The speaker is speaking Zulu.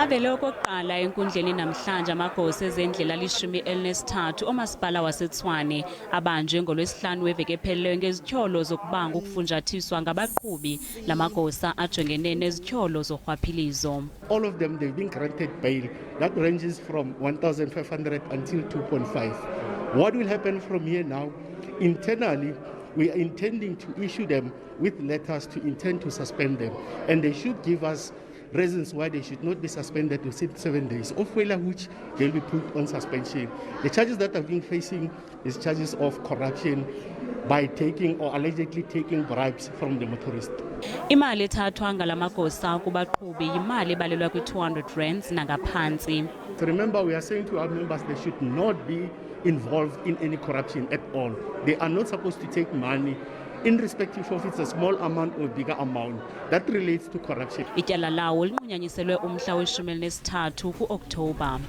Avele okokuqala enkundleni namhlanje amagosa ezendlela alishumi elinesithathu omaspala waseTshwane abanjwe ngolwesihlanu weveki ephelileyo ngezityholo zokubanga ukufunjathiswa ngabaqhubi Lamagosa Ajongene nezityholo zorhwaphilizo. All of them, they've been granted bail that ranges from 1,500 until 2.5. What will happen from here now? Internally, we are intending to issue them with letters to intend to suspend them, and they should give us reasons why they should not be suspended within 7 days, of which they'll be put on suspension. The charges that have been facing is charges of corruption by taking or allegedly taking bribes from the motorist. Imali ethathwa ngalamagosa kubaqhubi yimali ebalelwa kwi-R200 nangaphantsi. So remember, we are saying to our members they should not be involved in any corruption at all. They are not supposed to take money irrespective of it's a small amount or bigger amount that relates to corruption. Ityala lawo linqunyanyiselwe umhla we-13 ku-Okthobha.